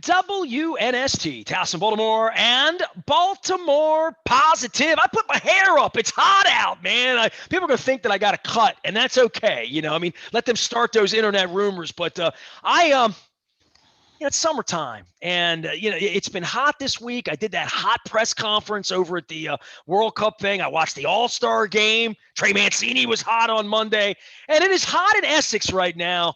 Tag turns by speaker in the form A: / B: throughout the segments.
A: WNST, Towson, Baltimore, and Baltimore Positive. I put my hair up. It's hot out, man. People are going to think that I got a cut, and that's okay. Let them start those internet rumors. But it's summertime, and it's been hot this week. I did that hot press conference over at the World Cup thing. I watched the All-Star game. Trey Mancini was hot on Monday, and it is hot in Essex right now.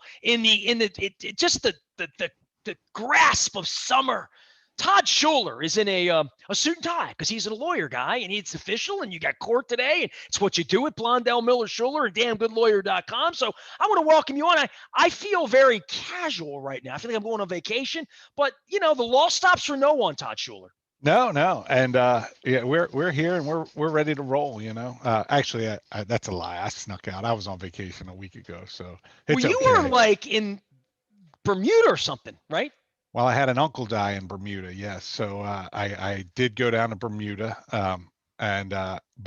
A: The grasp of summer. Todd Schuler is in a suit and tie because he's a lawyer guy and it's official, and you got court today, and it's what you do at Blondell Miller Schuler and damngoodlawyer.com. So I want to welcome you on. I feel very casual right now. I feel like I'm going on vacation, but the law stops for no one, Todd Schuler.
B: No. And we're here and we're ready to roll, Actually, that's a lie. I snuck out. I was on vacation a week ago, so it's
A: you were like in Bermuda or something, right?
B: Well, I had an uncle die in Bermuda, yes. So I did go down to Bermuda. But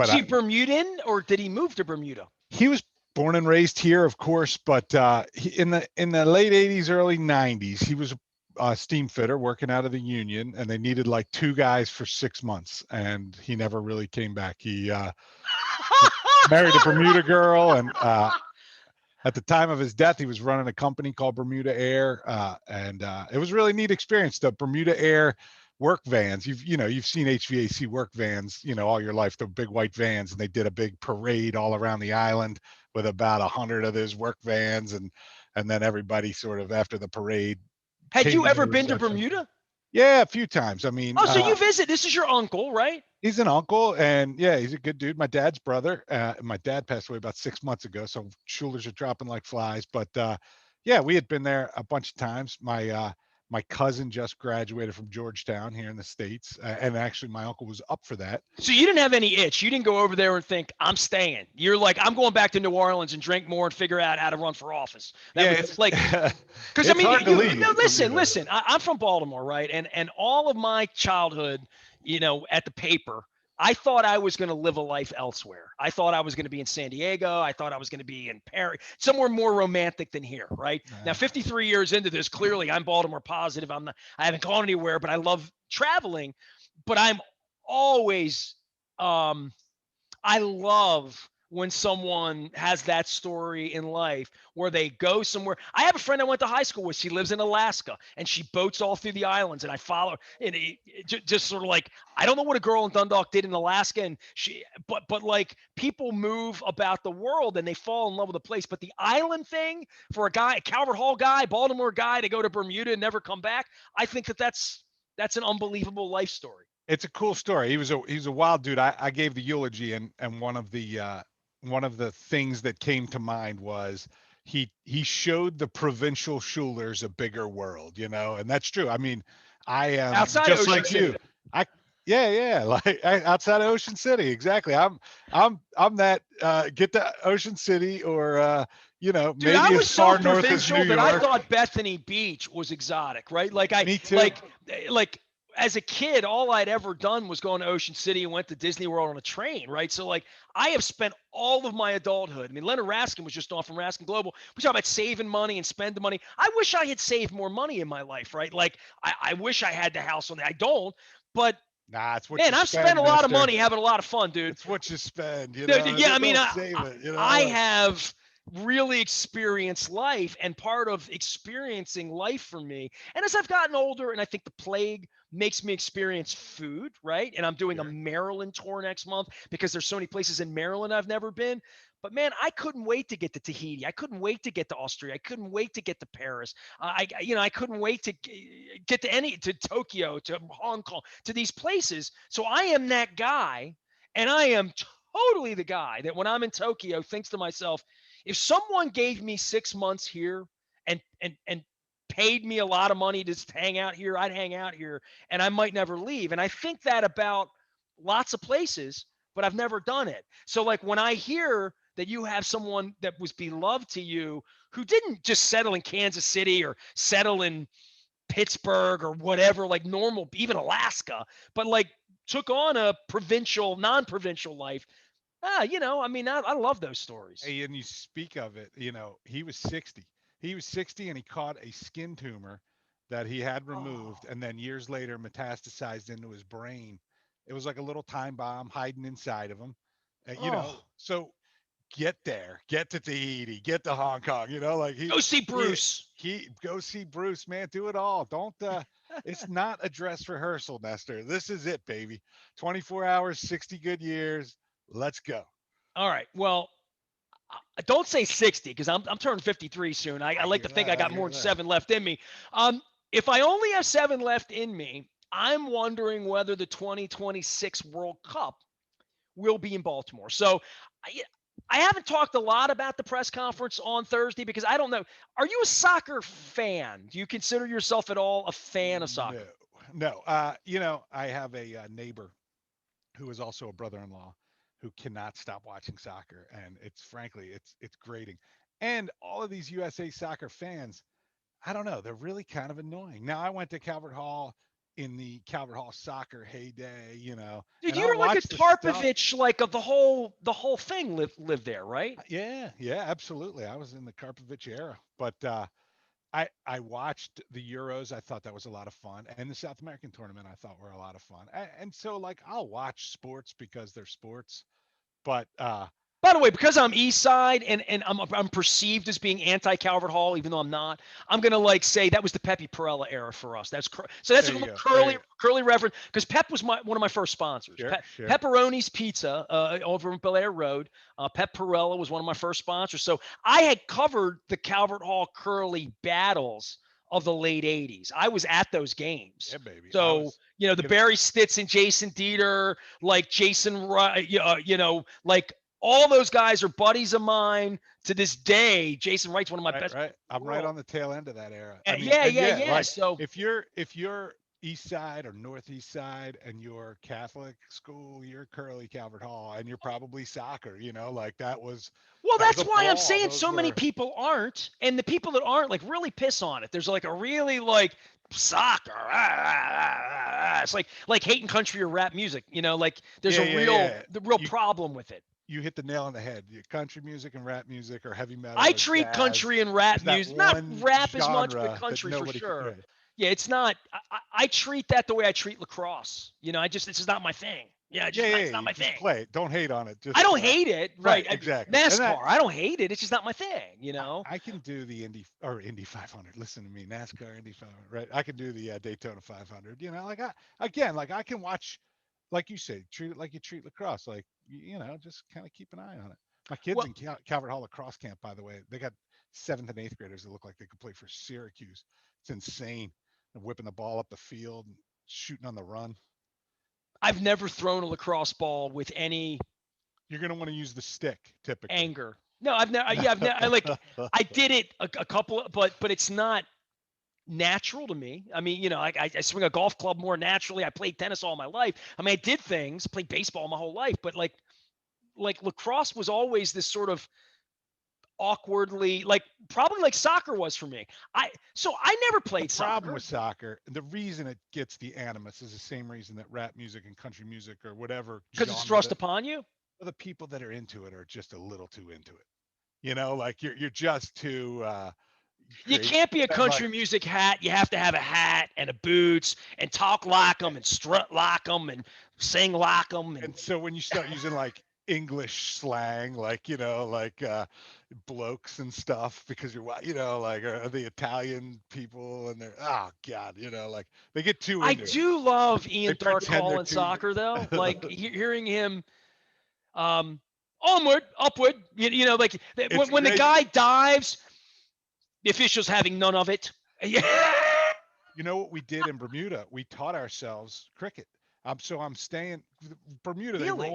A: is he Bermudan, or did he move to Bermuda?
B: He was born and raised here, of course, but in the late 80s, early 90s, he was a steam fitter working out of the union, and they needed like 2 guys for 6 months, and he never really came back. He married a Bermuda girl, and at the time of his death, he was running a company called Bermuda Air, and it was a really neat experience. The Bermuda Air work vans, you've seen HVAC work vans, all your life, the big white vans, and they did a big parade all around the island with about 100 of those work vans, and then everybody sort of after the parade.
A: Had you ever been to Bermuda?
B: Yeah, a few times. I mean,
A: so you visit. This is your uncle, right?
B: He's an uncle, and yeah, he's a good dude. My dad's brother. My dad passed away about 6 months ago, so Schulers are dropping like flies. But yeah, we had been there a bunch of times. My cousin just graduated from Georgetown here in the States, and actually my uncle was up for that.
A: So you didn't have any itch. You didn't go over there and think, I'm staying. You're like, I'm going back to New Orleans and drink more and figure out how to run for office.
B: It's
A: like, because
B: I mean,
A: listen. I'm from Baltimore, right? And all of my childhood, at the paper, I thought I was going to live a life elsewhere. I thought I was going to be in San Diego. I thought I was going to be in Paris, somewhere more romantic than here, right? Now, 53 years into this, clearly I'm Baltimore positive. I haven't gone anywhere, but I love traveling. But I'm always, I love when someone has that story in life where they go somewhere. I have a friend I went to high school with. She lives in Alaska, and she boats all through the islands, and I follow. And just sort of like, I don't know what a girl in Dundalk did in Alaska, and but like, people move about the world and they fall in love with a place. But the island thing, for a guy, a Calvert Hall guy, Baltimore guy, to go to Bermuda and never come back, I think that's an unbelievable life story.
B: It's a cool story. He was a wild dude. I gave the eulogy, and one of the things that came to mind was he showed the provincial Schulers a bigger world, and that's true. I mean, I am
A: outside
B: just
A: Ocean
B: like
A: City.
B: you. Like outside of Ocean City, exactly. I'm that get to Ocean City, or
A: Dude,
B: maybe
A: I was
B: as far
A: so
B: north as New
A: provincial that
B: York.
A: I thought Bethany Beach was exotic, right? Like
B: Me too.
A: Like as a kid, all I'd ever done was go into Ocean City and went to Disney World on a train, right? So like, I have spent all of my adulthood. I mean, Leonard Raskin was just on from Raskin Global. We talk about saving money and spending money. I wish I had saved more money in my life, right? Like, I wish I had the house on that. I don't, but
B: nah, it's what
A: man,
B: I've
A: spent a lot of money having a lot of fun, dude.
B: It's what you spend,
A: Yeah, I mean,
B: save it,
A: I have really experienced life, and part of experiencing life for me, and as I've gotten older, and I think the plague makes me experience food, right? And I'm doing a Maryland tour next month because there's so many places in Maryland I've never been. But man, I couldn't wait to get to Tahiti. I couldn't wait to get to Austria. I couldn't wait to get to Paris. I couldn't wait to get to Tokyo, to Hong Kong, to these places. So I am that guy, and I am totally the guy that when I'm in Tokyo thinks to myself, if someone gave me 6 months here and paid me a lot of money to just hang out here, I'd hang out here, and I might never leave. And I think that about lots of places, but I've never done it. So like, when I hear that you have someone that was beloved to you who didn't just settle in Kansas City or settle in Pittsburgh or whatever, like normal, even Alaska, but like took on a non-provincial life. I love those stories.
B: Hey, and you speak of it, he was 60. He was 60, and he caught a skin tumor that he had removed,
A: Oh.
B: and then years later metastasized into his brain. It was like a little time bomb hiding inside of him.
A: Oh.
B: So get there, get to Tahiti, get to Hong Kong. Like
A: Go see
B: he
A: Bruce.
B: he go see Bruce, man. Do it all. Don't. It's not a dress rehearsal, Nestor. This is it, baby. 24 hours, 60 good years. Let's go.
A: All right. Well, don't say 60 because I'm turning 53 soon. I
B: I
A: like to
B: hear
A: think
B: that.
A: I
B: I
A: got more
B: hear
A: than
B: that.
A: 7 left in me. If I only have 7 left in me, I'm wondering whether the 2026 World Cup will be in Baltimore. So I, I haven't talked a lot about the press conference on Thursday because I don't know. Are you a soccer fan? Do you consider yourself at all a fan of
B: No,
A: soccer?
B: no. I have a neighbor who is also a brother-in-law who cannot stop watching soccer, and it's frankly, it's grating. And all of these USA soccer fans, I don't know, they're really kind of annoying. Now, I went to Calvert Hall in the Calvert Hall soccer heyday,
A: Dude,
B: and I'll
A: you're like a
B: watch the stuff.
A: Tarpovich, like of the whole thing live there, right?
B: Yeah, yeah, absolutely. I was in the Karpovich era, but I watched the Euros. I thought that was a lot of fun, and the South American tournament I thought were a lot of fun. And so, like, I'll watch sports because they're sports, but
A: By the way, because I'm East Side and I'm perceived as being anti Calvert Hall, even though I'm not, I'm gonna like say that was the Pepe Perella era for us. So that's a
B: there you
A: little
B: go, there you
A: curly
B: go.
A: curly reference because Pep was one of my first sponsors.
B: Sure, sure.
A: Pepperoni's Pizza over in Bel Air Road. Pep Perella was one of my first sponsors. So I had covered the Calvert Hall curly battles of the late '80s. I was at those games.
B: Yeah, baby. I
A: So
B: was,
A: the
B: you know,
A: Barry Stitz and Jason Dieter, like Jason, like all those guys are buddies of mine to this day. Jason Wright's one of my
B: right,
A: best
B: right.
A: friends in the
B: I'm right
A: world.
B: on the tail end of that era. I mean,
A: Yeah,
B: and
A: yeah,
B: yeah,
A: yeah.
B: like
A: So
B: if you're East Side or Northeast Side and you're Catholic school, you're Curly Calvert Hall, and you're probably soccer. Like
A: well,
B: that was
A: that's
B: a
A: why I'm
B: brawl.
A: saying
B: Those
A: so many
B: were
A: people aren't, and the people that aren't like really piss on it. There's like a really like soccer. It's like hating country or rap music. Like there's
B: yeah,
A: a
B: yeah,
A: real
B: yeah.
A: the real
B: You
A: problem with it.
B: you hit the nail on the head. Country music and rap music or heavy metal
A: I
B: or
A: treat
B: jazz
A: country and rap
B: is that
A: music, not
B: one
A: rap as much, but
B: genre that
A: country for
B: nobody can.
A: sure.
B: Yeah.
A: Yeah, it's not. I treat that the way I treat lacrosse. This is not my thing. Yeah,
B: Yeah, yeah,
A: it's
B: yeah.
A: not
B: You
A: my
B: just
A: thing.
B: play it. Don't hate on it.
A: I
B: Just
A: don't hate it,
B: right,
A: right?
B: exactly. And that
A: NASCAR, I don't hate it. It's just not my thing.
B: I can do the Indy 500. Listen to me, NASCAR Indy 500. Right, I can do the Daytona 500. Like I can watch, like you say, treat it like you treat lacrosse. Like just kind of keep an eye on it. My kids
A: Well,
B: in Calvert Hall lacrosse camp, by the way, they got seventh and eighth graders that look like they could play for Syracuse. It's insane. They're whipping the ball up the field, and shooting on the run.
A: I've never thrown a lacrosse ball with any
B: You're gonna want to use the stick typically.
A: anger. No, I've never. Yeah, I've never. I did it a couple, but it's not natural to me. I mean, I swing a golf club more naturally. I played tennis all my life. I mean, I did things, played baseball my whole life, but like lacrosse was always this sort of awkwardly like probably like soccer was for me. I never
B: The
A: played
B: problem
A: soccer
B: with soccer, the reason it gets the animus is the same reason that rap music and country music or whatever
A: because it's
B: genre
A: thrust
B: that
A: upon you.
B: the people that are into it are just a little too into it. Like you're just too
A: You
B: crazy.
A: can't be a
B: And like
A: country music hat. You have to have a hat and a boots and talk like them and strut like them and sing like them and
B: and so when you start using like English slang, like like blokes and stuff, because like the Italian people, and they're oh god, like they get too
A: I
B: into it.
A: do love
B: They
A: Ian Dark
B: pretend they're
A: calling
B: too.
A: soccer though. Like hearing him onward, upward. Like
B: It's
A: when the
B: crazy.
A: guy dives, the officials having none of it. Yeah.
B: You know what we did in Bermuda? We taught ourselves cricket. So I'm staying Bermuda. They
A: Really?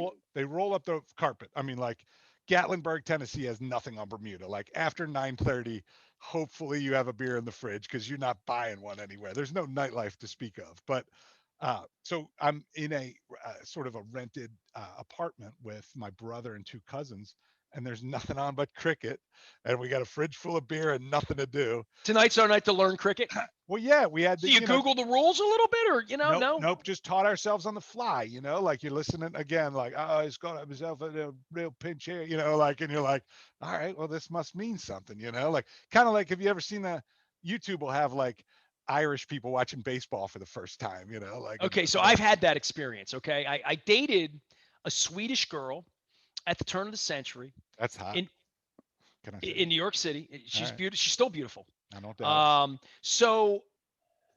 B: roll up the carpet. I mean, like Gatlinburg, Tennessee has nothing on Bermuda. Like after 9:30, hopefully you have a beer in the fridge because you're not buying one anywhere. There's no nightlife to speak of. But so I'm in a sort of a rented apartment with my brother and two cousins, and there's nothing on but cricket, and we got a fridge full of beer and nothing to do.
A: Tonight's our night to learn cricket.
B: Well, yeah, we had
A: So
B: the,
A: you Google the rules a little bit, or
B: nope,
A: no?
B: nope, just taught ourselves on the fly, like you're listening again, like, oh, he's got himself a real pinch here, like, and you're like, all right, well, this must mean something, like, kind of like, have you ever seen YouTube will have like Irish people watching baseball for the first time, like
A: Okay, so I've had that experience. Okay, I dated a Swedish girl at the turn of the century
B: that's hot.
A: in
B: Can I say?
A: in New York City.
B: All
A: She's
B: right.
A: beautiful. She's still beautiful.
B: I don't doubt it.
A: So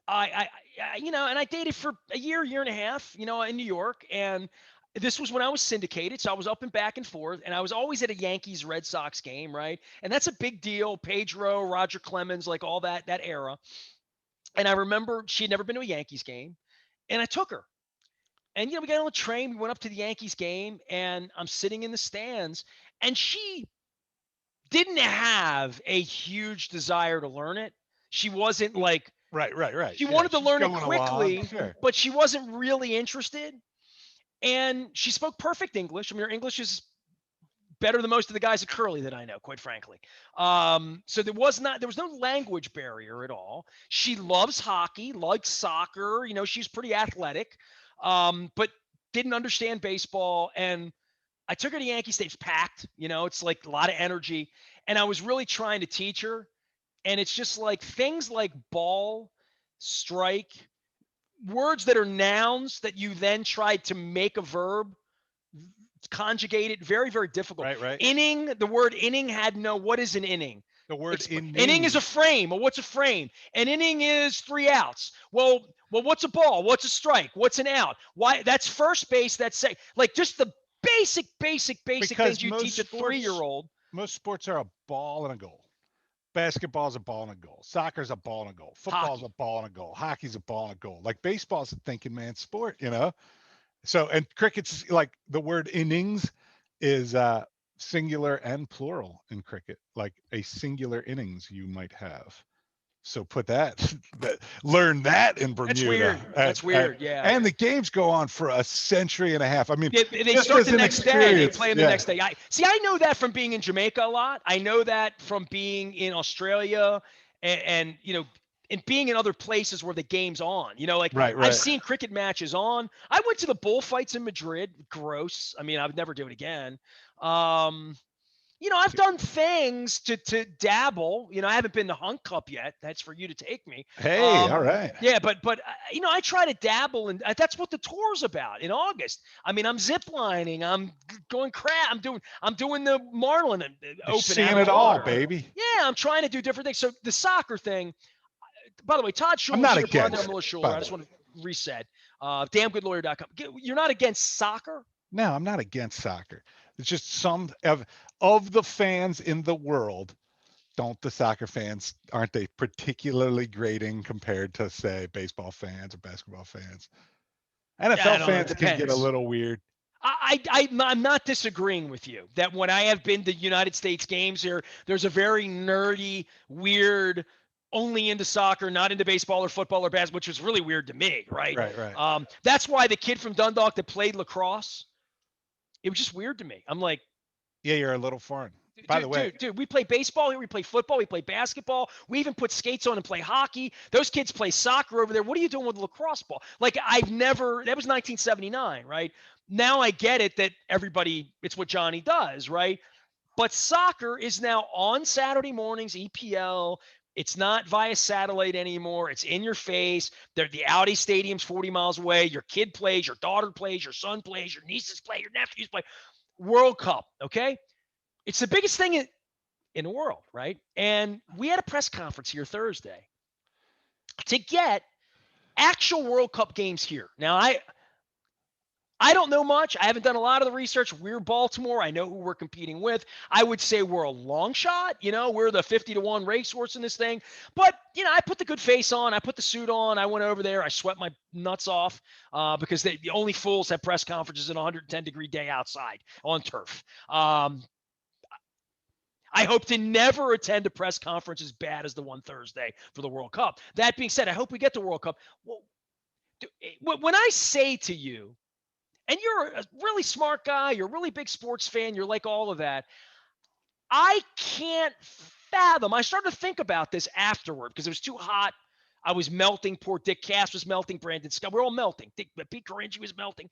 A: and I dated for a year and a half, in New York, and this was when I was syndicated, so I was up and back and forth, and I was always at a Yankees Red Sox game, right? And that's a big deal. Pedro, Roger Clemens, like all that era. And I remember she had never been to a Yankees game, and I took her. And we got on the train, we went up to the Yankees game, and I'm sitting in the stands, and she didn't have a huge desire to learn it. She wasn't like
B: Right.
A: she
B: Yeah,
A: wanted to
B: she's
A: learn it
B: going along.
A: quickly,
B: Sure.
A: but she wasn't really interested. And she spoke perfect English. I mean, her English is better than most of the guys at Curly that I know, quite frankly. So there was no language barrier at all. She loves hockey, likes soccer. She's pretty athletic, but didn't understand baseball. And I took her to Yankee Stadium. It's packed. It's like a lot of energy. And I was really trying to teach her. And it's just like things like ball, strike, words that are nouns that you then try to make a verb, conjugate it, very, very difficult.
B: Right.
A: Inning, the word inning had no, what is an inning?
B: The word
A: Inning is a
B: inning.
A: frame. Well, what's a frame? An inning is 3 outs. Well, what's a ball? What's a strike? What's an out? Why? That's first base. That's second. Like just the basic
B: Because
A: things you teach a 3-year-old.
B: most sports are a ball and a goal. Basketball's a ball and a goal. Soccer's a ball and a goal. Football's
A: Hockey.
B: a ball and a goal. Hockey's a ball and a goal. Like baseball's a thinking man's sport. So, and cricket's like the word innings is singular and plural in cricket, like a singular innings you might have. So put learn that in
A: That's
B: Bermuda.
A: weird. That's weird. Yeah.
B: And the games go on for a century and a half. I mean,
A: They
B: just
A: start
B: as
A: the
B: an
A: next day. They
B: experience.
A: play them the
B: Yeah.
A: next day. I know that from being in Jamaica a lot. I know that from being in Australia and and being in other places where the game's on. Like I've
B: Right.
A: seen cricket matches on. I went to the bullfights in Madrid. Gross. I mean, I would never do it again. Um, I've done things to dabble. I haven't been to Hunt Cup yet. That's for you to take me.
B: Hey, all right.
A: Yeah, but I try to dabble, and that's what the tour's about. In August, I mean, I'm ziplining, I'm going crab, I'm doing the Marlin
B: You're
A: Open
B: seeing
A: out of
B: it
A: the
B: all,
A: water.
B: baby.
A: Yeah, I'm trying to do different things. So the soccer thing. By the way, Todd
B: I'm
A: Schuler's
B: not
A: here, partner. I'm
B: against it,
A: Melissa Schuler.
B: by
A: I
B: the
A: just
B: way.
A: want to reset. Damngoodlawyer.com. You're not against soccer?
B: No, I'm not against soccer. It's just some of the fans in the world, don't the soccer fans, aren't they particularly grading compared to, say, baseball fans or basketball fans?
A: Yeah, I
B: NFL
A: don't know. It
B: fans can get a
A: depends.
B: little weird.
A: I'm not disagreeing with you that when I have been to United States games here, there's a very nerdy, weird, only into soccer, not into baseball or football or basketball, which was really weird to me, right?
B: Right.
A: That's why the kid from Dundalk that played lacrosse, it was just weird to me. I'm like,
B: Yeah, you're a little foreign. By the way,
A: dude, we play baseball here, we play football, we play basketball, we even put skates on and play hockey. Those kids play soccer over there. What are you doing with a lacrosse ball? Like that was 1979, right? Now I get it that it's what Johnny does, right? But soccer is now on Saturday mornings, EPL. It's not via satellite anymore. It's in your face. The Audi Stadium's 40 miles away. Your kid plays, your daughter plays, your son plays, your nieces play, your nephews play. World Cup, okay? It's the biggest thing in the world, right? And we had a press conference here Thursday to get actual World Cup games here. Now, I don't know much. I haven't done a lot of the research. We're Baltimore. I know who we're competing with. I would say we're a long shot. We're the 50-1 racehorse in this thing. But, I put the good face on. I put the suit on. I went over there. I sweat my nuts off because the only fools have press conferences in a 110-degree day outside on turf. I hope to never attend a press conference as bad as the one Thursday for the World Cup. That being said, I hope we get the World Cup. Well, when I say to you, and you're a really smart guy, you're a really big sports fan, you're like all of that, I can't fathom. I started to think about this afterward because it was too hot. I was melting. Poor Dick Cass was melting. Brandon Scott. We're all melting. Pete Carinci was melting.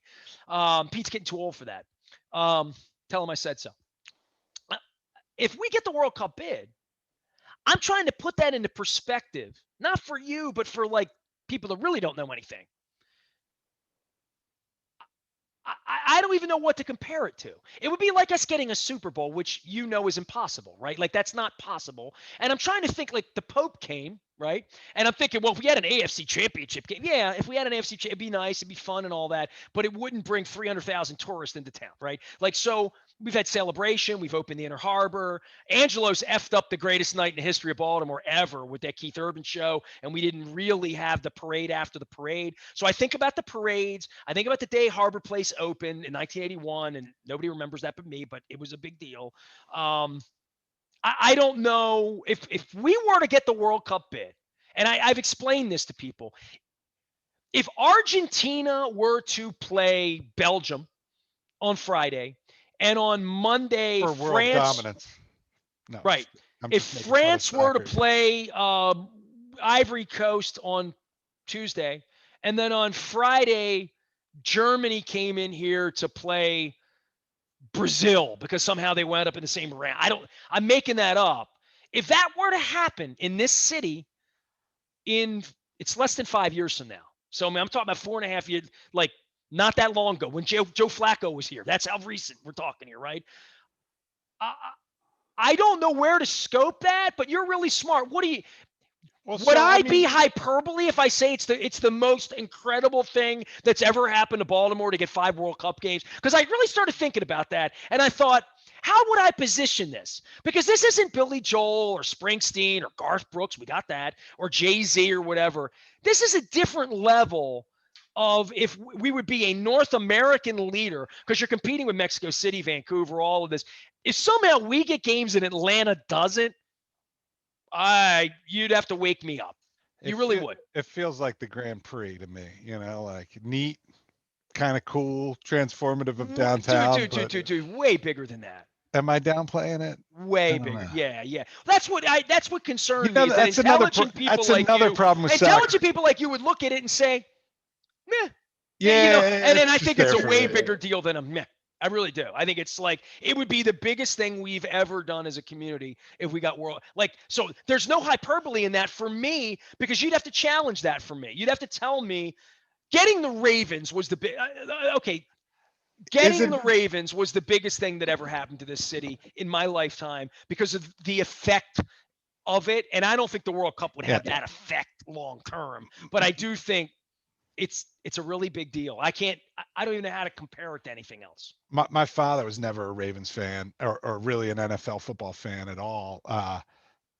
A: Pete's getting too old for that. Tell him I said so. If we get the World Cup bid, I'm trying to put that into perspective, not for you, but for like people that really don't know anything. I don't even know what to compare it to. It would be like us getting a Super Bowl, which you know is impossible, right? Like that's not possible. And I'm trying to think like the Pope came, right? And I'm thinking, well, if we had an AFC championship game, yeah, if we had an AFC, it'd be nice, it'd be fun and all that, but it wouldn't bring 300,000 tourists into town, right? Like, so we've had Celebration, we've opened the Inner Harbor. Angelo's effed up the greatest night in the history of Baltimore ever with that Keith Urban show, and we didn't really have the parade after the parade. So I think about the parades. I think about the day Harbor Place opened in 1981, and nobody remembers that but me, but it was a big deal. I don't know if we were to get the World Cup bid, and I've explained this to people. If Argentina were to play Belgium on Friday, and on Monday,
B: For world
A: France,
B: dominance. No,
A: right.
B: I'm
A: If
B: just making fun of
A: France were to
B: soccer.
A: play Ivory Coast on Tuesday, and then on Friday, Germany came in here to play Brazil because somehow they wound up in the same round. I'm making that up. If that were to happen in this city it's less than 5 years from now. So I mean, I'm talking about 4.5 years, like not that long ago when Joe Flacco was here. That's how recent we're talking here, right? I, I don't know where to scope that, but you're really smart. Would I be hyperbole if I say it's the most incredible thing that's ever happened to Baltimore to get 5 World Cup games? Because I really started thinking about that, and I thought, how would I position this? Because this isn't Billy Joel or Springsteen or Garth Brooks, we got that, or Jay-Z or whatever. This is a different level of if we would be a North American leader, because you're competing with Mexico City, Vancouver, all of this. If somehow we get games and Atlanta doesn't, you'd have to wake me up. You really would.
B: It feels like the Grand Prix to me, like neat, kind of cool, transformative of downtown.
A: Dude, way bigger than that.
B: Am I downplaying it?
A: Way bigger.
B: Know.
A: Yeah. That's what concerned me is that
B: that's another problem with
A: intelligent
B: soccer.
A: people like you would look at it and say, meh.
B: Yeah,
A: and then I think it's a way bigger deal than a meh. I really do. I think it's like it would be the biggest thing we've ever done as a community if we got world. Like, so there's no hyperbole in that for me, because you'd have to challenge that for me. You'd have to tell me getting the Ravens was the big. Okay, getting the Ravens was the biggest thing that ever happened to this city in my lifetime because of the effect of it. And I don't think the World Cup would have that effect long term, but I do think it's a really big deal. I don't even know how to compare it to anything else.
B: My father was never a Ravens fan or really an NFL football fan at all.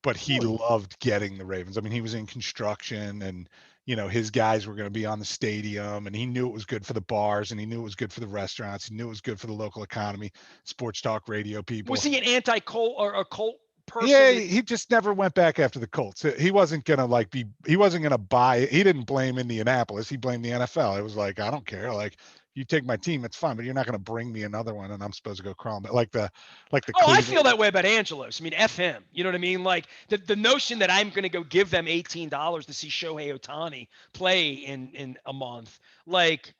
B: But he loved getting the Ravens. I mean, he was in construction and, his guys were going to be on the stadium, and he knew it was good for the bars, and he knew it was good for the restaurants. He knew it was good for the local economy, sports talk radio people.
A: Was he an anti-Colt or a Colt person?
B: Yeah, he just never went back after the Colts. He wasn't going to he wasn't going to buy it. He didn't blame Indianapolis. He blamed the NFL. It was like, I don't care. Like, you take my team, it's fine, but you're not going to bring me another one and I'm supposed to go crawling. But like the
A: I feel that way about Angelos. I mean, F him. You know what I mean? Like the notion that I'm going to go give them $18 to see Shohei Ohtani play in a month. Like,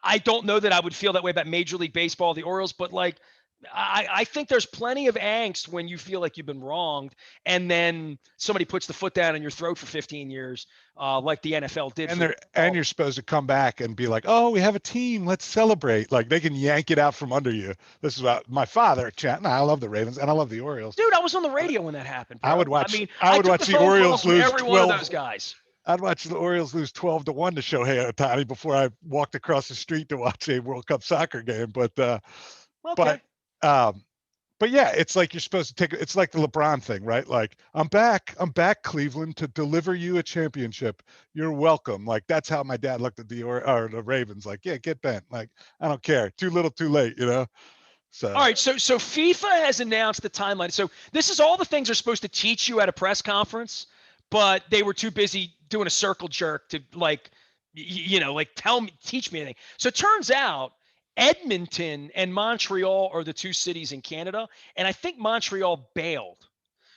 A: I don't know that I would feel that way about Major League Baseball, the Orioles, but like, I think there's plenty of angst when you feel like you've been wronged, and then somebody puts the foot down in your throat for 15 years, like the NFL did.
B: And you're supposed to come back and be like, oh, we have a team, let's celebrate. Like, they can yank it out from under you. This is what my father chatting. I love the Ravens and I love the Orioles.
A: Dude, I was on the radio when that happened, bro.
B: I would watch the Orioles lose
A: every
B: 12.
A: One of those guys.
B: I'd watch the Orioles lose 12-1 to Shohei Ohtani before I walked across the street to watch a World Cup soccer game. But yeah, it's like you're supposed to it's like the LeBron thing, right? Like, I'm back, Cleveland, to deliver you a championship. You're welcome. Like, that's how my dad looked at the Ravens. Like, yeah, get bent. Like, I don't care. Too little, too late, So.
A: All right, so FIFA has announced the timeline. So this is all the things they're supposed to teach you at a press conference, but they were too busy doing a circle jerk to teach me anything. So it turns out Edmonton and Montreal are the two cities in Canada, and I think Montreal bailed.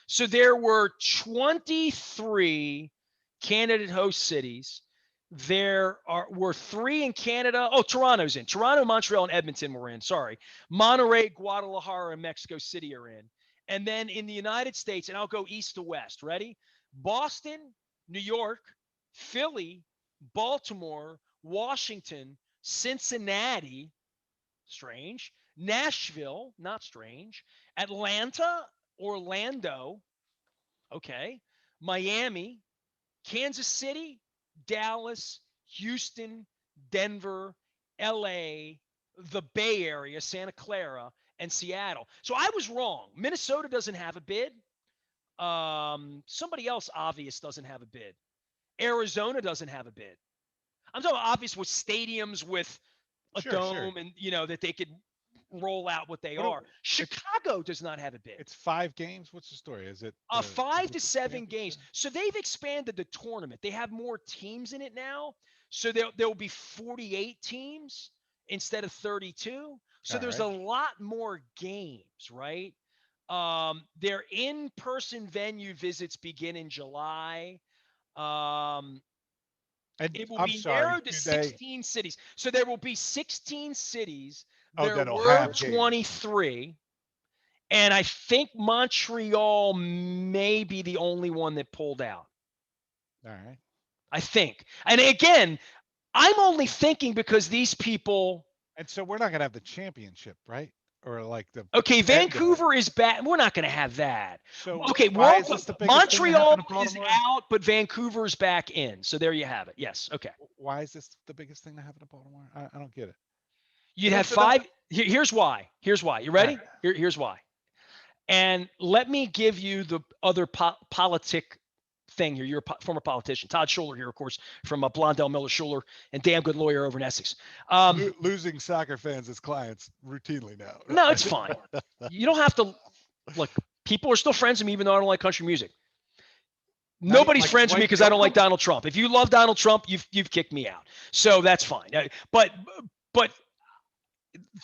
A: So there were 23 candidate host cities. There were 3 in Canada. Oh, Toronto's in. Toronto, Montreal, and Edmonton were in. Sorry. Monterrey, Guadalajara, and Mexico City are in. And then in the United States, and I'll go east to west. Ready? Boston, New York, Philly, Baltimore, Washington, Cincinnati, strange, Nashville, not strange, Atlanta, Orlando, okay, Miami, Kansas City, Dallas, Houston, Denver, LA, the Bay Area, Santa Clara, and Seattle. So I was wrong. Minnesota doesn't have a bid. Somebody else obvious doesn't have a bid. Arizona doesn't have a bid. I'm talking obvious with stadiums with a
B: Sure, sure.
A: dome and that they could roll out what they
B: What
A: are.
B: do- it's
A: Chicago does not have a bid.
B: it's 5 games. What's the story?
A: Five
B: Is
A: to
B: it the
A: seven games.
B: championship?
A: So they've expanded the tournament. They have more teams in it now. So there will be 48 teams instead of 32. So
B: All
A: there's
B: right.
A: a lot more games, right? Their in-person venue visits begin in July. Um,
B: And
A: it will
B: I'm
A: be
B: sorry,
A: narrowed to
B: do they?
A: 16 cities. So there will be 16 cities.
B: Oh,
A: There
B: that'll
A: were
B: have games.
A: 23. And I think Montreal may be the only one that pulled out.
B: All right.
A: I think. And again, I'm only thinking because these people.
B: And so we're not gonna have the championship, right? Or like the
A: Okay,
B: end of it.
A: Vancouver is back. We're not going to have that.
B: So
A: Okay,
B: why
A: World
B: is this the biggest thing to
A: Montreal
B: happen in
A: is
B: Baltimore?
A: out, but Vancouver's back in. So there you have it. Yes. Okay.
B: Why is this the biggest thing to happen in Baltimore? I don't get it.
A: You'd
B: No,
A: have
B: so that.
A: five. Here's why. Here's why. You
B: All right.
A: ready? Here's why. And let me give you the other politic thing here. You're a former politician. Todd Schuler here, of course, from Blondell Miller Schuler, and damn good lawyer over in Essex.
B: Losing soccer fans as clients routinely now.
A: No, it's fine. You don't have to look. People are still friends with me, even though I don't like country music.
B: Not even
A: Nobody's
B: like
A: friends with me
B: Dwight
A: because I don't like
B: Yoakam?
A: Donald Trump. If you love Donald Trump, you've kicked me out. So that's fine. But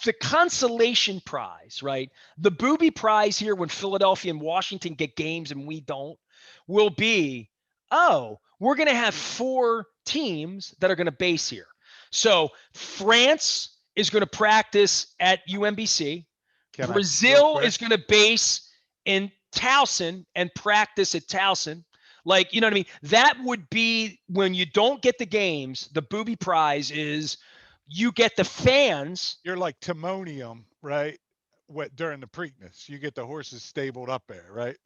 A: the consolation prize, right? The booby prize here when Philadelphia and Washington get games and we don't will be, oh, we're going to have 4 teams that are going to base here. So France is going to practice at UMBC.
B: Can I real
A: Brazil
B: quick?
A: is going to base in Towson and practice at Towson. Like, you know what I mean? That would be when you don't get the games, the booby prize is you get the fans.
B: You're like Timonium, right? What during the Preakness, you get the horses stabled up there, right?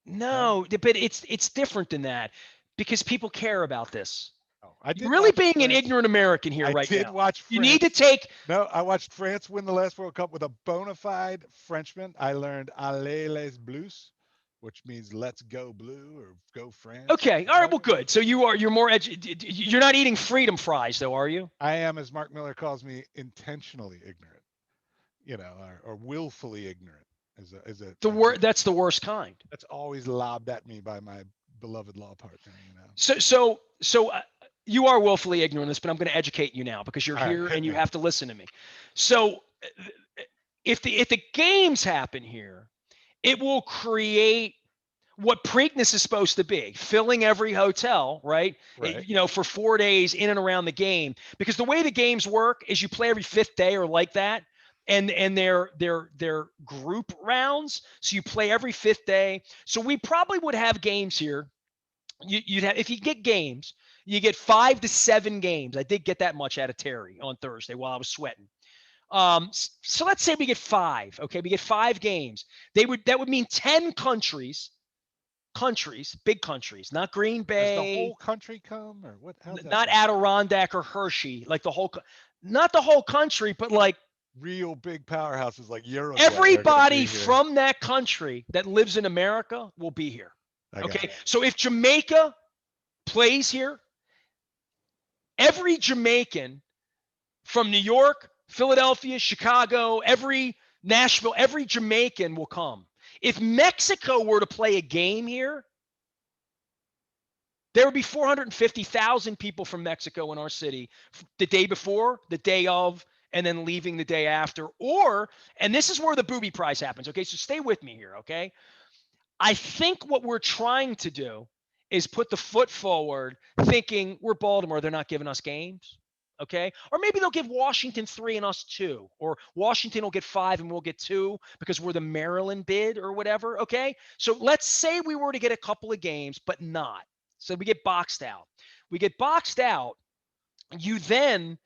B: No.
A: No, but it's different than that because people care about this.
B: Oh, I
A: You're
B: did
A: really
B: watch
A: being an
B: France.
A: ignorant American here
B: I
A: right
B: did
A: now.
B: watch
A: You need to
B: France.
A: take.
B: No, I watched France win the last World Cup with a bona fide Frenchman. I learned "Allez les Bleus," which means "Let's go blue" or "Go France" or
A: Okay, all right, well,
B: whatever.
A: good. So you're more you're not eating freedom fries though, are you?
B: I am, as Mark Miller calls me, intentionally ignorant, or willfully ignorant.
A: The word That's the worst kind.
B: That's always lobbed at me by my beloved law partner.
A: So you are willfully ignorant of this, but I'm going to educate you now because you're
B: All right,
A: here
B: hit
A: and you
B: me.
A: have to listen to me. So if the games happen here, it will create what Preakness is supposed to be, filling every hotel, right?
B: Right.
A: For 4 days in and around the game. Because the way the games work is you play every 5th day or like that. And they're group rounds. So you play every 5th day. So we probably would have games here. You'd have, if you get games, you get 5 to 7 games. I did get that much out of Terry on Thursday while I was sweating. So let's say we get 5. Okay, we get 5 games. That would mean 10 countries, big countries, not Green
B: Does the
A: Bay,
B: whole country come, or what? How's that
A: not
B: work?
A: Adirondack or Hershey, like not the whole country, but like
B: Real big powerhouses like Uruguay are going to
A: everybody
B: be here.
A: from that country that lives in America will be here.
B: I got
A: Okay,
B: it.
A: so if Jamaica plays here, every Jamaican from New York, Philadelphia, Chicago, Nashville, every Jamaican will come. If Mexico were to play a game here, there would be 450,000 people from Mexico in our city the day before, the day of, and then leaving the day after. And this is where the booby prize happens. Okay, so stay with me here. Okay, I think what we're trying to do is put the foot forward, thinking we're Baltimore, they're not giving us games. Okay. Or maybe they'll give Washington 3 and us 2, or Washington will get 5 and we'll get 2 because we're the Maryland bid or whatever. Okay. So let's say we were to get a couple of games, but not. So we get boxed out. We get boxed out. You then,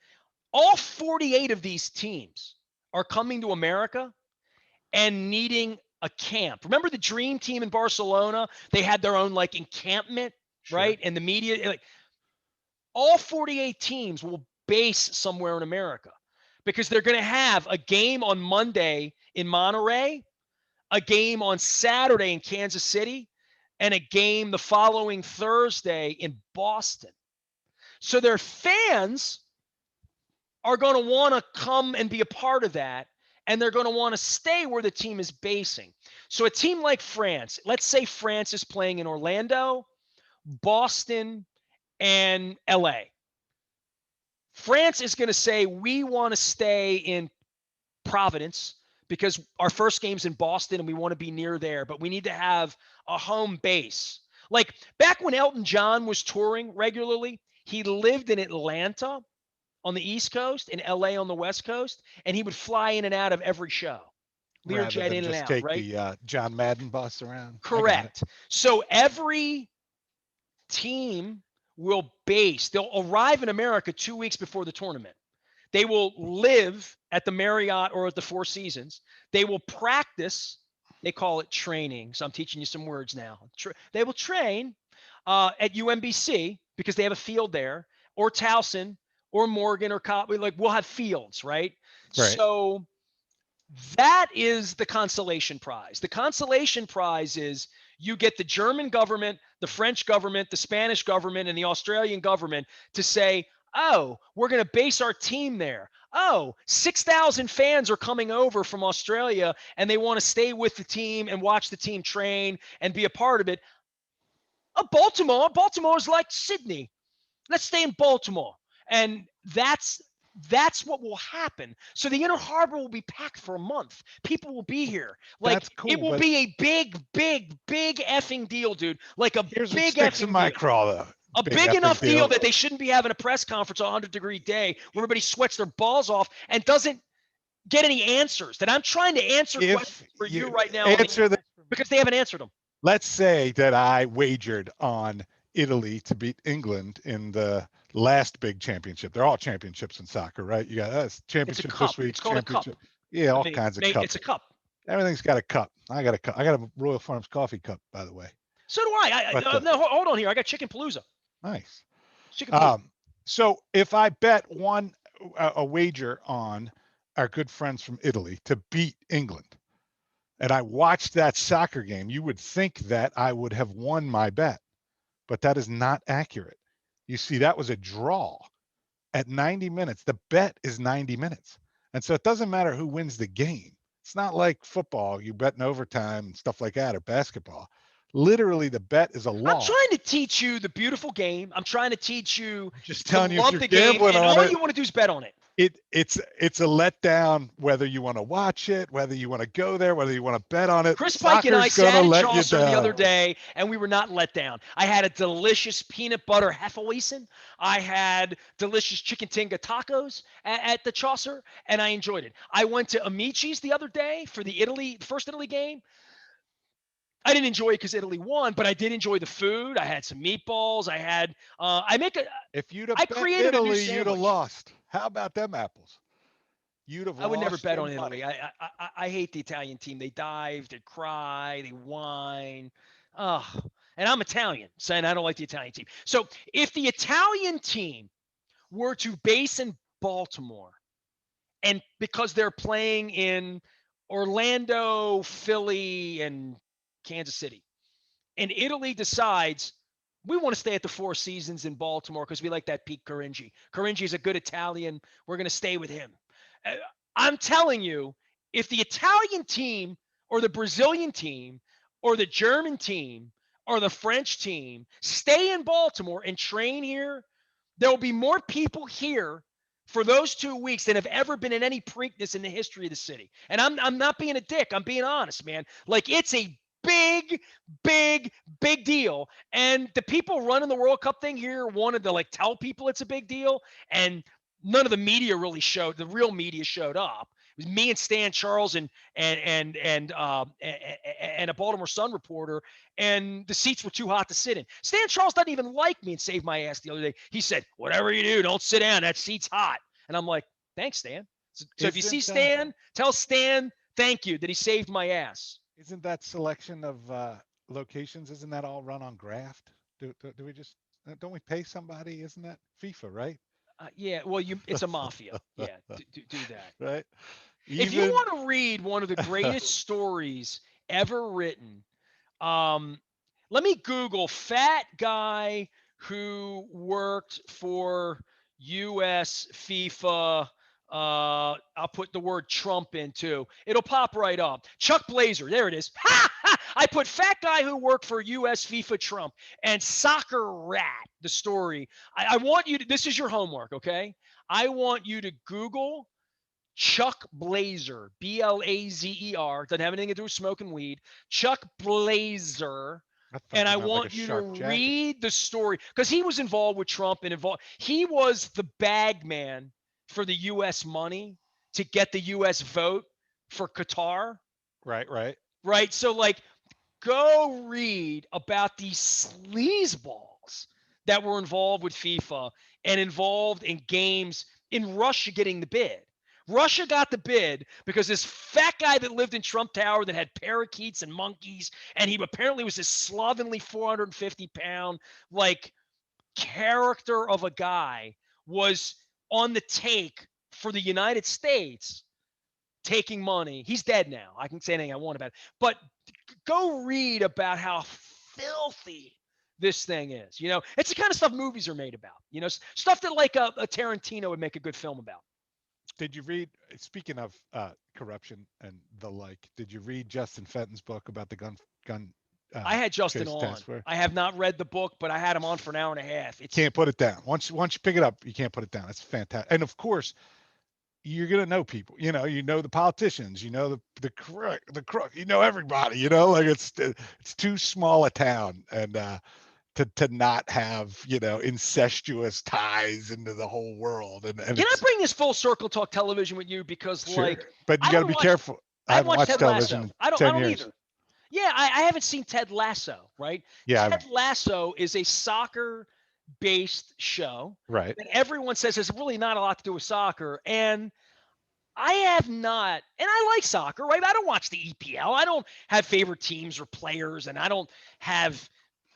A: all 48 of these teams are coming to America and needing a camp. Remember the dream team in Barcelona? They had their own like encampment,
B: Sure.
A: right? And the media, like, all 48 teams will base somewhere in America because they're going to have a game on Monday in Monterey, a game on Saturday in Kansas City, and a game the following Thursday in Boston. So their fans are going to want to come and be a part of that, and they're going to want to stay where the team is basing. So a team like France, let's say France is playing in Orlando, Boston, and LA. France is going to say, we want to stay in Providence because our first game's in Boston and we want to be near there, but we need to have a home base. Like back when Elton John was touring regularly, he lived in Atlanta on the East Coast, in LA on the West Coast, and he would fly in and out of every show.
B: Rather
A: Learjet
B: than
A: in and
B: just
A: out,
B: take
A: right?
B: the John Madden bus around. I got it.
A: Correct. So every team will base, they'll arrive in America 2 weeks before the tournament. They will live at the Marriott or at the Four Seasons. They will practice. They call it training. So I'm teaching you some words now. They will train at UMBC because they have a field there, or Towson, or Morgan, or like we'll have fields, right?
B: Right.
A: So that is the consolation prize. The consolation prize is you get the German government, the French government, the Spanish government, and the Australian government to say, oh, we're going to base our team there. Oh, 6,000 fans are coming over from Australia and they want to stay with the team and watch the team train and be a part of it. Baltimore is like Sydney. Let's stay in Baltimore. And that's what will happen. So the Inner Harbor will be packed for a month. People will be here. Like
B: That's
A: it
B: cool,
A: will
B: but
A: be a big effing deal, dude. Like a
B: here's what
A: big
B: sticks in
A: effing
B: my
A: deal.
B: craw, though.
A: A
B: Big
A: big
B: effing
A: enough deal
B: deal.
A: that they shouldn't be having a press conference on a 100-degree day where everybody sweats their balls off and doesn't get any answers. That I'm trying to answer questions
B: If
A: for you
B: you
A: right now on the
B: answer
A: air
B: this for
A: because
B: me,
A: they haven't answered them.
B: let's say that I wagered on Italy to beat England in the last big championship. They're all championships in soccer, right? You got
A: It's a
B: championship this
A: cup.
B: week,
A: It's called a cup.
B: championship. Yeah,
A: I
B: all
A: mean,
B: kinds of
A: it's
B: cups.
A: a cup.
B: Everything's got a cup. I got a cup. I got a Royal Farms coffee cup, by the way.
A: So do I.
B: But
A: No, hold on here. I got Chicken Palooza.
B: nice.
A: Chicken Palooza.
B: So if I bet a wager on our good friends from Italy to beat England, and I watched that soccer game, you would think that I would have won my bet, but that is not accurate. You see, that was a draw at 90 minutes. The bet is 90 minutes. And so it doesn't matter who wins the game. It's not like football, you bet in overtime and stuff like that, or basketball. Literally, the bet is a
A: I'm
B: loss.
A: trying to teach you the beautiful game. I'm trying to teach you
B: I'm just
A: to
B: telling you, if
A: love
B: you're
A: the game,
B: gambling
A: and
B: on
A: all
B: it,
A: you want to do is bet on it.
B: it's a letdown whether you want to watch it, whether you want to go there, whether you want to bet on it.
A: Chris Pike and I
B: Soccer's gonna
A: sat in
B: let you
A: Chaucer the other
B: down.
A: day, and we were not let down. I had a delicious peanut butter hefeweizen. I had delicious chicken tinga tacos at the Chaucer, and I enjoyed it. I went to Amici's the other day for the first Italy game. I didn't enjoy it because Italy won, but I did enjoy the food. I had some meatballs.
B: If you'd have
A: I
B: bet
A: created a new
B: Italy, you'd have
A: sandwich.
B: lost. How about them apples? You'd have
A: I would never
B: lost
A: bet
B: your
A: on Italy.
B: money.
A: I hate the Italian team. They dive, they cry, they whine. Oh, and I'm Italian, saying I don't like the Italian team. So if the Italian team were to base in Baltimore, and because they're playing in Orlando, Philly, and Kansas City, and Italy decides we want to stay at the Four Seasons in Baltimore because we like that Pete Caringi. Caringi is a good Italian. We're going to stay with him. Uh, I'm telling you, if the Italian team or the Brazilian team or the German team or the French team stay in Baltimore and train here, there will be more people here for those 2 weeks than have ever been in any Preakness in the history of the city. And I'm not being a dick. I'm being honest, man. Like it's a big, big deal. And the people running the World Cup thing here wanted to like tell people it's a big deal. And none of the media really showed. The real media showed up. It was me and Stan Charles and a Baltimore Sun reporter, and the seats were too hot to sit in. Stan Charles doesn't even like me and saved my ass the other day. He said, "Whatever you do, don't sit down. That seat's hot." And I'm like, "Thanks, Stan." So if you see Stan, tell Stan thank you that he saved my ass.
B: Isn't that selection of locations? Isn't that all run on graft? Do we just don't we pay somebody? Isn't that FIFA, right?
A: Yeah, well, it's a mafia. Yeah, do that.
B: Right.
A: If you
B: Even
A: want to read one of the greatest stories ever written, um, let me Google fat guy who worked for U.S. FIFA. I'll put the word Trump in too. It'll pop right up. Chuck Blazer. There it is. Ha! Ha! I put fat guy who worked for U.S. FIFA Trump and soccer rat, the story. I want you to, this is your homework, okay? I want you to Google Chuck Blazer, Blazer, doesn't have anything to do with smoking weed. Chuck Blazer.
B: I thought
A: And
B: you
A: I
B: meant like a
A: want you to
B: sharp jacket.
A: read the story because he was involved with Trump and he was the bag man for the U.S. money to get the U.S. vote for Qatar.
B: Right, right.
A: Right. So, like, go read about these sleazeballs that were involved with FIFA and involved in games in Russia getting the bid. Russia got the bid because this fat guy that lived in Trump Tower that had parakeets and monkeys, and he apparently was this slovenly 450-pound, like, character of a guy, was on the take for the United States taking money. He's dead now. I can say anything I want about it. But go read about how filthy this thing is. It's the kind of stuff movies are made about. Stuff that like a Tarantino would make a good film about.
B: Did you read? Speaking of corruption and the like, did you read Justin Fenton's book about the gun?
A: I had Justin
B: Chase
A: on.
B: task force?
A: I have not read the book, but I had him on for an hour and a half.
B: Can't put it down. Once you pick it up, you can't put it down. It's fantastic. And of course, you're gonna know people. You know the politicians. You know the crook, You know everybody. Like it's too small a town, and to not have incestuous ties into the whole world. And
A: Can I bring this full circle talk television with you? Because
B: sure,
A: like
B: but you
A: I
B: got to
A: haven't
B: be
A: watched
B: careful.
A: I
B: I
A: haven't
B: haven't
A: watched
B: watched
A: Ted
B: television
A: Lasso.
B: in
A: I
B: 10
A: don't
B: years.
A: either. Yeah, I haven't seen Ted Lasso, right?
B: Yeah, I
A: Ted
B: haven't.
A: Lasso is a soccer based show
B: Right.
A: that everyone says has really not a lot to do with soccer. And I have not, and I like soccer, right? I don't watch the EPL. I don't have favorite teams or players, and I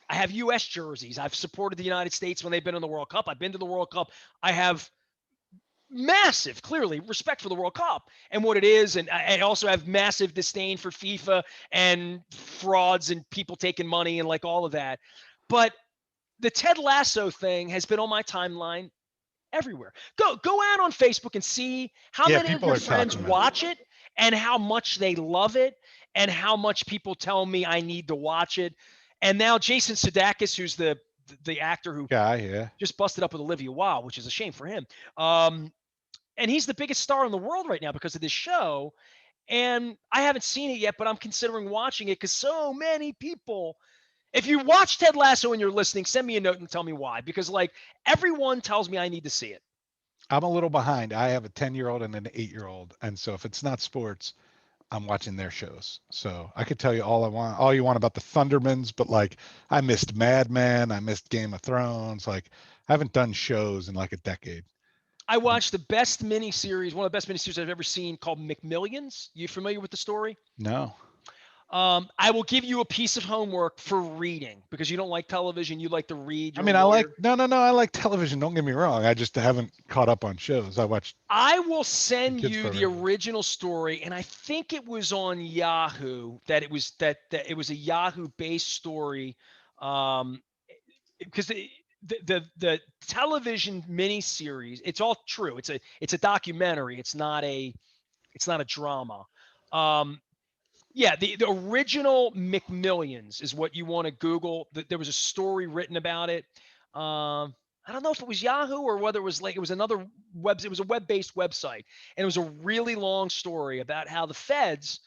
A: have US jerseys. I've supported the United States when they've been in the World Cup. I've been to the World Cup. I have massive, clearly, respect for the World Cup and what it is. And I also have massive disdain for FIFA and frauds and people taking money and like all of that. But the Ted Lasso thing has been on my timeline everywhere. Go out on Facebook and see how
B: Yeah,
A: many of
B: people
A: your
B: are
A: friends
B: talking about it.
A: watch it and how much they love it and how much people tell me I need to watch it. And now Jason Sudeikis, who's the actor who
B: Guy, yeah.
A: just busted up with Olivia Wilde, which is a shame for him. And he's the biggest star in the world right now because of this show. And I haven't seen it yet, but I'm considering watching it because so many people. If you watch Ted Lasso and you're listening, send me a note and tell me why. Because like everyone tells me I need to see it.
B: I'm a little behind. I have a 10-year-old and an 8-year-old, and so if it's not sports, I'm watching their shows. So I could tell you all you want about the Thundermans, but like I missed Mad Men, I missed Game of Thrones. Like I haven't done shows in like a decade.
A: I watched the best miniseries, one of the best miniseries I've ever seen, called McMillions. You familiar with the story?
B: No.
A: I will give you a piece of homework for reading because you don't like television. You like to read.
B: I
A: You're a
B: mean, I like
A: lawyer.
B: no, no, no. I like television. Don't get me wrong. I just haven't caught up on shows. I watched
A: I will
B: the
A: send
B: kids
A: you the
B: program.
A: original story, and I think it was on Yahoo. That it was that it was a Yahoo-based story, because the television miniseries. It's all true. It's a documentary. It's not a drama. Um, Yeah, the original McMillions is what you want to Google. There was a story written about it. I don't know if it was Yahoo or whether it was another web. It was a web-based website, and it was a really long story about how the feds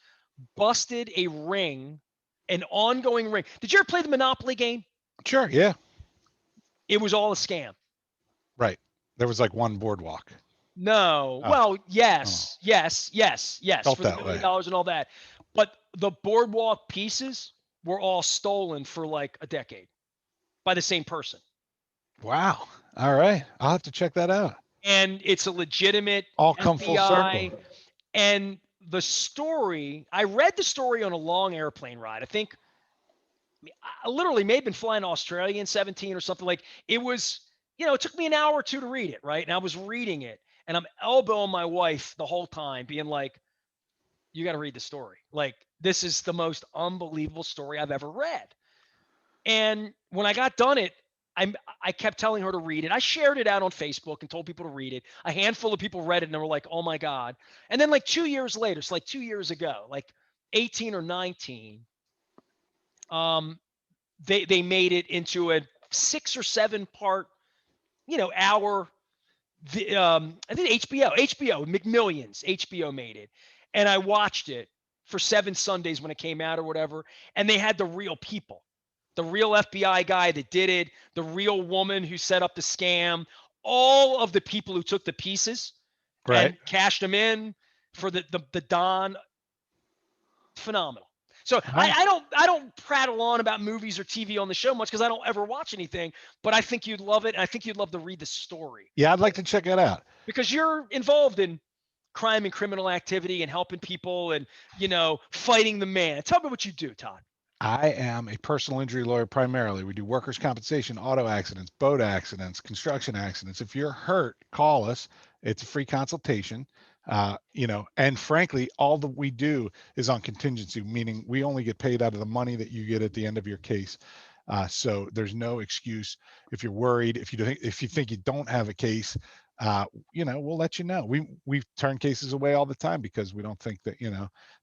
A: busted an ongoing ring. Did you ever play the Monopoly game?
B: Sure. Yeah.
A: It was all a scam.
B: Right. There was like one boardwalk.
A: No.
B: Oh,
A: Well,
B: oh,
A: yes,
B: felt
A: for the
B: that
A: million
B: way.
A: dollars and all that. But the boardwalk pieces were all stolen for like a decade by the same person.
B: Wow. All right. I'll have to check that out.
A: And it's a legitimate
B: All come full circle.
A: FBI. And the story, I read the story on a long airplane ride. I think I literally may have been flying to Australia in 17 or something. Like it was, it took me an hour or two to read it, right? And I was reading it and I'm elbowing my wife the whole time, being like, you got to read the story. Like, this is the most unbelievable story I've ever read. And when I got done it, I kept telling her to read it. I shared it out on Facebook and told people to read it. A handful of people read it and they were like, "Oh my god!" And then like 2 years later, it's like 2 years ago, like 18 or 19, um, they made it into a 6 or 7 part, hour. I think HBO McMillions, HBO made it, and I watched it for 7 Sundays when it came out or whatever. And they had the real people, the real FBI guy that did it, the real woman who set up the scam, all of the people who took the pieces
B: Right.
A: and cashed them in for the Don. Phenomenal. So
B: All
A: I,
B: right.
A: I don't I don't prattle on about movies or TV on the show much because I don't ever watch anything. But I think you'd love it, and I think you'd love to read the story
B: Yeah, I'd like to check it out.
A: because you're involved in crime and criminal activity and helping people and fighting the man. Tell me what you do, Todd.
B: I am a personal injury lawyer primarily. We do workers' compensation, auto accidents, boat accidents, construction accidents. If you're hurt, call us. It's a free consultation. And frankly, all that we do is on contingency, meaning we only get paid out of the money that you get at the end of your case. So there's no excuse if you're worried, if you think you don't have a case, we'll let you know. We turn cases away all the time because we don't think that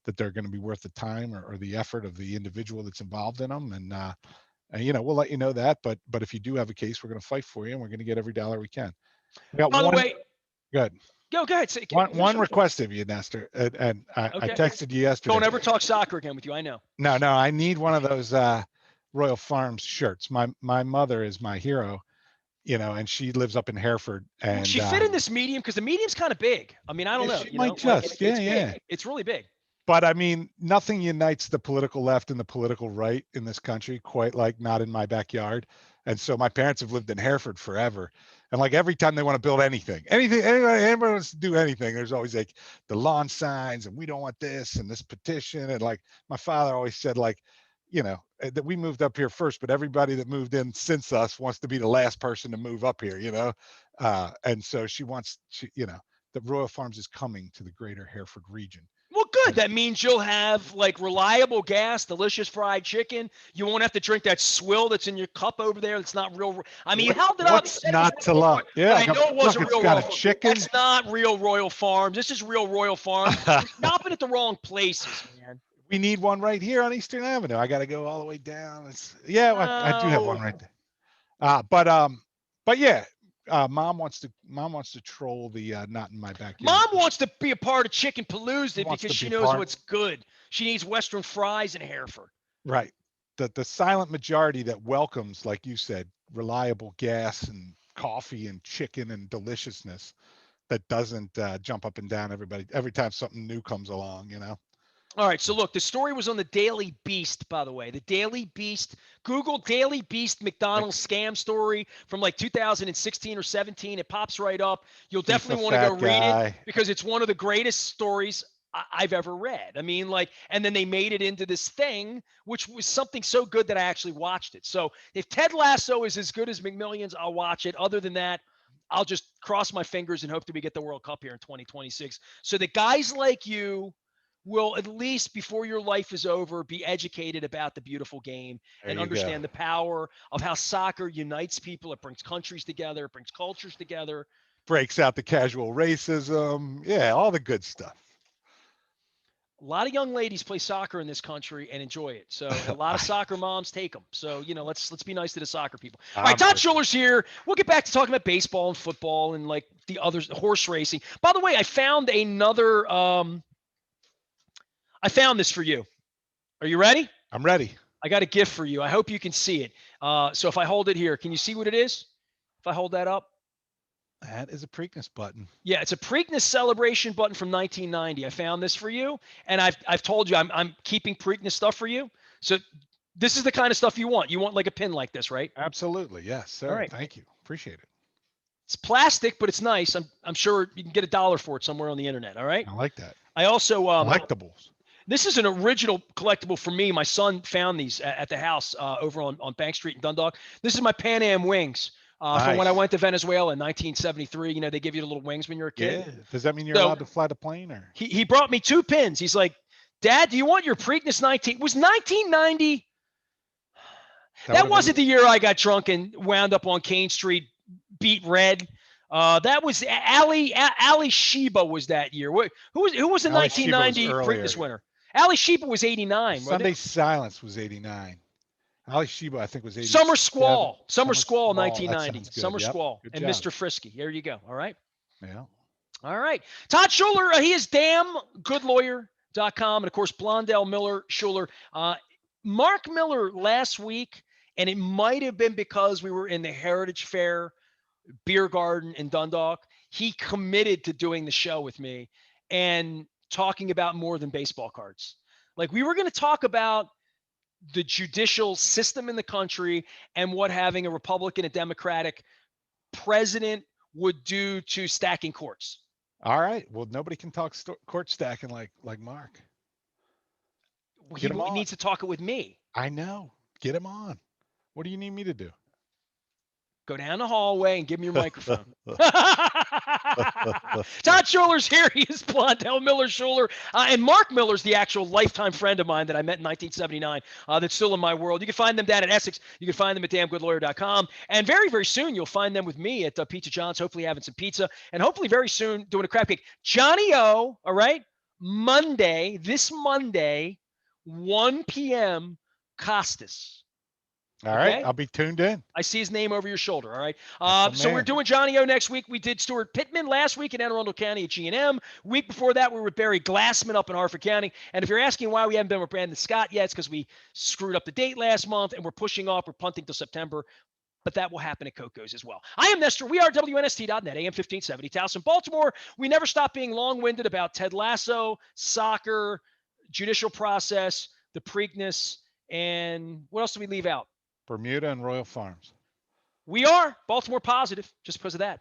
B: that they're going to be worth the time or the effort of the individual that's involved in them. And we'll let you know that. But if you do have a case, we're going to fight for you, and we're going to get every dollar we can. We got
A: By the
B: one.
A: way,
B: Good.
A: go ahead.
B: One
A: Finish up.
B: request of you, Nestor, and I
A: Okay.
B: texted you yesterday.
A: Don't ever talk soccer again with you. I know.
B: No, I need one of those Royal Farms shirts. My mother is my hero, and she lives up in Hereford.
A: Will
B: And
A: she fit in this medium? Because the medium's kind of big. I mean, I don't
B: if
A: know.
B: she might
A: Like
B: just,
A: it's
B: yeah.
A: big. It's really big.
B: But I mean, nothing unites the political left and the political right in this country quite like Not in My Backyard. And so my parents have lived in Hereford forever. And like every time they want to build anybody wants to do anything, there's always like the lawn signs and we don't want this and this petition. And like my father always said, like, that we moved up here first, but everybody that moved in since us wants to be the last person to move up here. And so the Royal Farms is coming to the greater Hereford region.
A: Well, good.
B: And
A: That means you'll have like reliable gas, delicious fried chicken. You won't have to drink that swill that's in your cup over there. That's not real. I mean, you held it up. You
B: what's
A: said it was
B: not to
A: Royal
B: love?
A: Farms,
B: Yeah,
A: but I know it
B: look,
A: wasn't
B: it's
A: real
B: got
A: Royal
B: a
A: Farms.
B: chicken.
A: That's not real Royal Farms. This is real Royal Farms. You're shopping at the wrong places, man.
B: We need one right here on Eastern Avenue. I got to go all the way down. I do have
A: No.
B: one right there. But yeah, mom wants to troll the Not in My Backyard.
A: Mom wants to be a part of Chicken Palooza
B: Wants
A: because
B: to
A: she
B: be
A: knows
B: part.
A: what's good. She needs Western fries and Hereford.
B: Right. The silent majority that welcomes, like you said, reliable gas and coffee and chicken and deliciousness that doesn't jump up and down every time something new comes along.
A: All right, so look, the story was on the Daily Beast, by the way. The Daily Beast, Google Daily Beast
B: Like
A: McDonald's scam story from like 2016 or 17. It pops right up. You'll
B: FIFA
A: definitely want to go
B: fat
A: read it
B: guy.
A: because it's one of the greatest stories I've ever read. I mean, like, and then they made it into this thing, which was something so good that I actually watched it. So if Ted Lasso is as good as McMillions, I'll watch it. Other than that, I'll just cross my fingers and hope that we get the World Cup here in 2026. So the guys like you will, at least before your life is over, be educated about the beautiful game
B: There
A: and
B: you go.
A: understand the power of how soccer unites people. It brings countries together, it brings cultures together.
B: Breaks out the casual racism. Yeah, all the good stuff.
A: A lot of young ladies play soccer in this country and enjoy it. So, and a lot of
B: I,
A: soccer moms take them. So, let's be nice to the soccer people. All right,
B: I'm
A: Todd
B: with you.
A: Schuler's here. We'll get back to talking about baseball and football and like the others, horse racing. By the way, I found another. I found this for you. Are you ready?
B: I'm ready.
A: I got a gift for you. I hope you can see it. So if I hold it here, can you see what it is? If I hold that up,
B: That is a Preakness button.
A: Yeah, it's a Preakness celebration button from 1990. I found this for you, and I've told you I'm keeping Preakness stuff for you. So this is the kind of stuff you want. You want like a pin like this, right?
B: Absolutely. Yes,
A: All
B: sir.
A: right.
B: Thank you. Appreciate it.
A: It's plastic, but it's nice. I'm sure you can get $1 for it somewhere on the internet. All right.
B: I like that.
A: I also
B: Collectibles.
A: this is an original collectible for me. My son found these at the house over on Bank Street in Dundalk. This is my Pan Am wings from when I
B: Nice.
A: went to Venezuela in 1973. You know, they give you the little wings when you're a kid.
B: Yeah. Does that mean you're
A: So
B: allowed to fly the plane, or?
A: he brought me 2 pins. He's like, Dad, do you want your Preakness 19? It was 1990. That wasn't the year I got drunk and wound up on Kane Street, beat red. That was Ali Sheba was that year. Who was the
B: Ali Sheba was
A: 1990
B: earlier.
A: Preakness winner? Ali Sheba was 89.
B: Sunday Silence was 89. Ali Sheba, I think, was 87.
A: Summer Squall. Summer Squall,
B: That
A: 1990.
B: sounds good.
A: Summer
B: Yep.
A: Squall
B: Good
A: and
B: job.
A: Mr. Frisky. There you go. All right.
B: Yeah.
A: All right. Todd Schuler, he is damngoodlawyer.com. And, of course, Blondell Miller Schuler. Mark Miller last week, and it might have been because we were in the Heritage Fair beer garden in Dundalk, he committed to doing the show with me and talking about more than baseball cards. Like, we were going to talk about the judicial system in the country and what having a Republican and Democratic president would do to stacking courts.
B: All right. Well, nobody can talk court stacking like Mark.
A: He needs to talk it with me.
B: I know. Get him on. What do you need me to do?
A: Go down the hallway and give him your microphone. Todd Schuler's here. He is Blondell Miller Schuler. And Mark Miller's the actual lifetime friend of mine that I met in 1979 that's still in my world. You can find them down at Essex. You can find them at damngoodlawyer.com. And very, very soon, you'll find them with me at Pizza John's, hopefully having some pizza. And hopefully very soon doing a crab cake. Johnny O, all right, this Monday, 1 p.m., Costas.
B: All right. I'll be tuned in.
A: I see his name over your shoulder. All right. So we're doing Johnny O next week. We did Stuart Pittman last week in Anne Arundel County at G&M. Week before that, we were with Barry Glassman up in Harford County. And if you're asking why we haven't been with Brandon Scott yet, it's because we screwed up the date last month and we're pushing off. We're punting till September. But that will happen at Coco's as well. I am Nestor. We are WNST.net, AM 1570. Towson, Baltimore. We never stop being long-winded about Ted Lasso, soccer, judicial process, the Preakness, and what else do we leave out?
B: Bermuda and Royal Farms.
A: We are Baltimore positive just because of that.